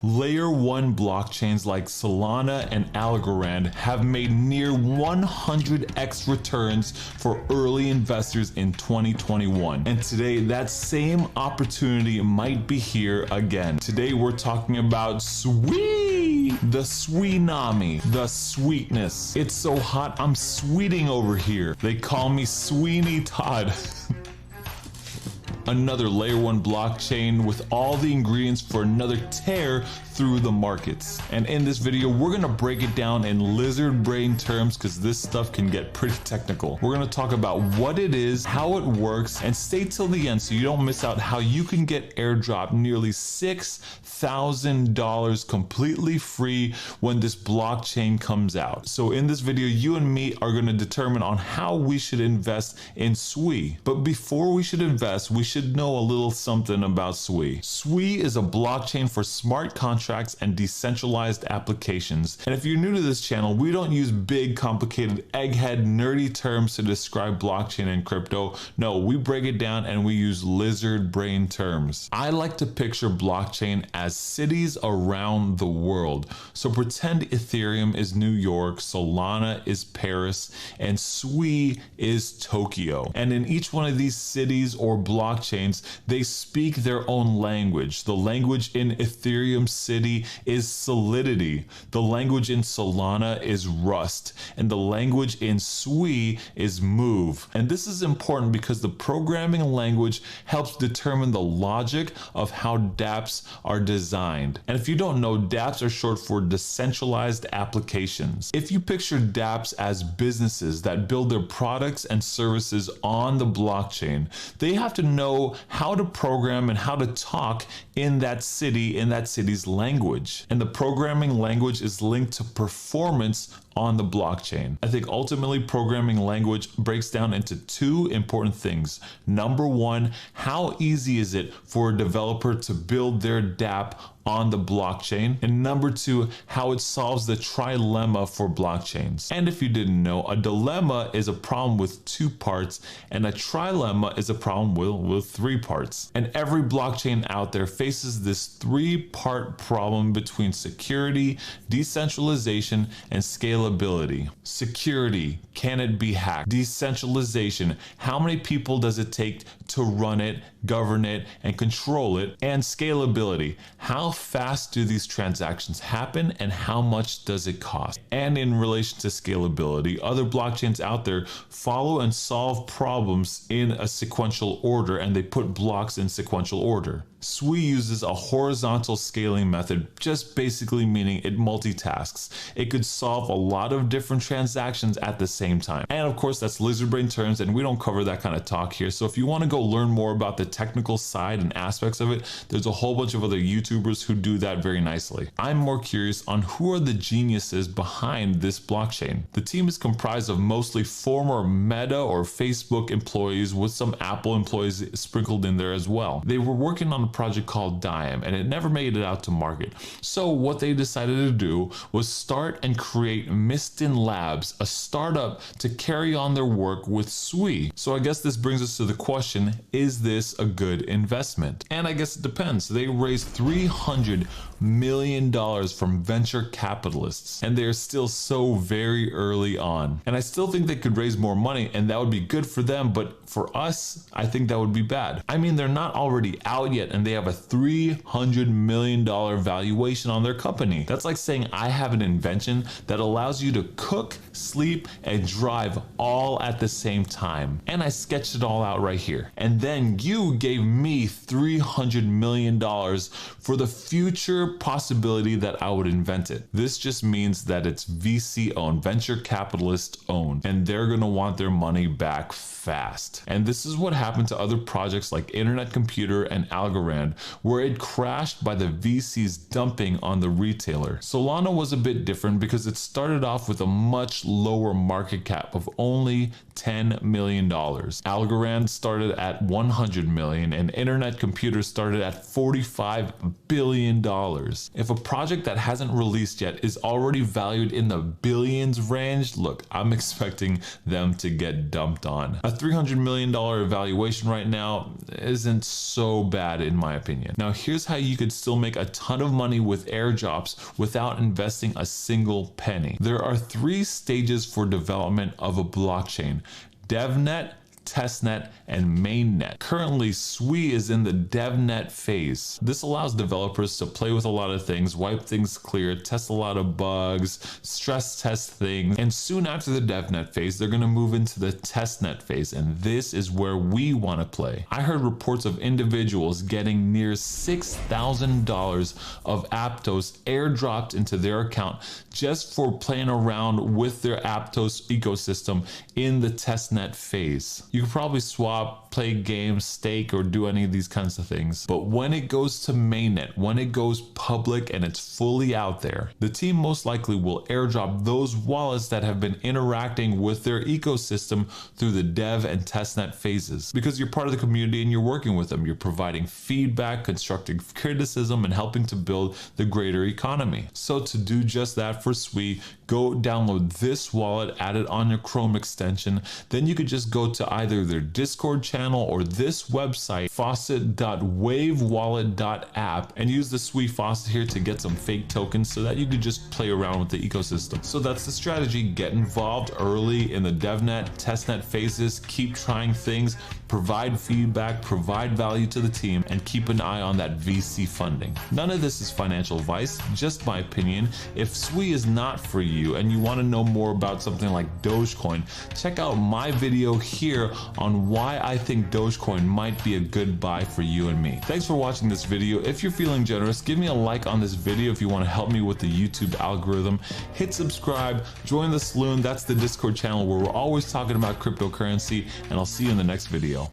Layer 1 blockchains like Solana and Algorand have made near 100x returns for early investors in 2021. And today, that same opportunity might be here again. Today, we're talking about Sui, the Sweenami, the sweetness. It's so hot, I'm sweeting over here. They call me Sweeney Todd. Another layer 1 blockchain with all the ingredients for another tear through the markets. And in this video, we're gonna break it down in lizard brain terms because this stuff can get pretty technical. We're gonna talk about what it is, how it works, and stay till the end so you don't miss out how you can get airdropped nearly $6,000 completely free when this blockchain comes out. So in this video, you and me are gonna determine on how we should invest in Sui. But before we should invest, we should know a little something about Sui. Sui is a blockchain for smart contracts and decentralized applications. And if you're new to this channel, we don't use big, complicated, egghead, nerdy terms to describe blockchain and crypto. No, we break it down and we use lizard brain terms. I like to picture blockchain as cities around the world. So pretend Ethereum is New York, Solana is Paris, and Sui is Tokyo. And in each one of these cities or blockchains, they speak their own language. The language in Ethereum City is Solidity. The language in Solana is Rust. And the language in Sui is Move. And this is important because the programming language helps determine the logic of how dApps are designed. And if you don't know, dApps are short for decentralized applications. If you picture dApps as businesses that build their products and services on the blockchain, they have to know how to program and how to talk in that city, in that city's language. And the programming language is linked to performance on the blockchain. I think ultimately programming language breaks down into two important things. Number one, how easy is it for a developer to build their dApp on the blockchain? And number two, how it solves the trilemma for blockchains. And if you didn't know, a dilemma is a problem with two parts, and a trilemma is a problem with three parts. And every blockchain out there faces this three-part problem between security, decentralization, and scalability. Security, can it be hacked? Decentralization, how many people does it take to run it, govern it, and control it? And scalability, how fast do these transactions happen and how much does it cost? And in relation to scalability, other blockchains out there follow and solve problems in a sequential order, and they put blocks in sequential order. Sui uses a horizontal scaling method, just basically meaning it multitasks. It could solve a lot of different transactions at the same time. And of course, that's lizard brain terms, and we don't cover that kind of talk here. So if you want to go learn more about the technical side and aspects of it, there's a whole bunch of other YouTubers who do that very nicely. I'm more curious on who are the geniuses behind this blockchain. The team is comprised of mostly former Meta or Facebook employees with some Apple employees sprinkled in there as well. They were working on a project called Dime, and it never made it out to market. So what they decided to do was start and create Mistin Labs, a startup to carry on their work with Sui. So I guess this brings us to the question, is this a good investment? And I guess it depends. They raised $300 million from venture capitalists, and they're still so very early on. And I still think they could raise more money, and that would be good for them, but for us, I think that would be bad. I mean, they're not already out yet, and they have a $300 million valuation on their company. That's like saying I have an invention that allows you to cook, sleep, and drive all at the same time. And I sketched it all out right here. And then you gave me $300 million for the future possibility that I would invent it. This just means that it's VC owned, venture capitalist owned, and they're gonna want their money back fast. And this is what happened to other projects like Internet Computer and Algorand, where it crashed by the VCs dumping on the retailer. Solana was a bit different because it started off with a much lower market cap of only $10 million. Algorand started at 100 million and Internet Computer started at $45 billion. If a project that hasn't released yet is already valued in the billions range, look, I'm expecting them to get dumped on. A $300 million valuation right now isn't so bad in my opinion. Now here's how you could still make a ton of money with airdrops without investing a single penny. There are 3 stages for development of a blockchain: DevNet, testnet, and mainnet. Currently, Sui is in the devnet phase. This allows developers to play with a lot of things, wipe things clear, test a lot of bugs, stress test things, and soon after the devnet phase, they're going to move into the testnet phase, and this is where we want to play. I heard reports of individuals getting near $6,000 of Aptos airdropped into their account just for playing around with their Aptos ecosystem in the testnet phase. You could probably swap, play games, stake, or do any of these kinds of things. But when it goes to mainnet, when it goes public and it's fully out there, the team most likely will airdrop those wallets that have been interacting with their ecosystem through the dev and testnet phases. Because you're part of the community and you're working with them, you're providing feedback, constructive criticism, and helping to build the greater economy. So to do just that for Sui, go download this wallet, add it on your Chrome extension. Then you could just go to either their Discord channel or this website, faucet.wavewallet.app, and use the Sui faucet here to get some fake tokens so that you could just play around with the ecosystem. So that's the strategy. Get involved early in the devnet, testnet phases, keep trying things, provide feedback, provide value to the team, and keep an eye on that VC funding. None of this is financial advice, just my opinion. If Sui is not for you and you want to know more about something like Dogecoin, check out my video here on why I think Dogecoin might be a good buy for you and me. Thanks for watching this video. If you're feeling generous, give me a like on this video if you want to help me with the YouTube algorithm. Hit subscribe, join the Saloon, that's the Discord channel where we're always talking about cryptocurrency, and I'll see you in the next video.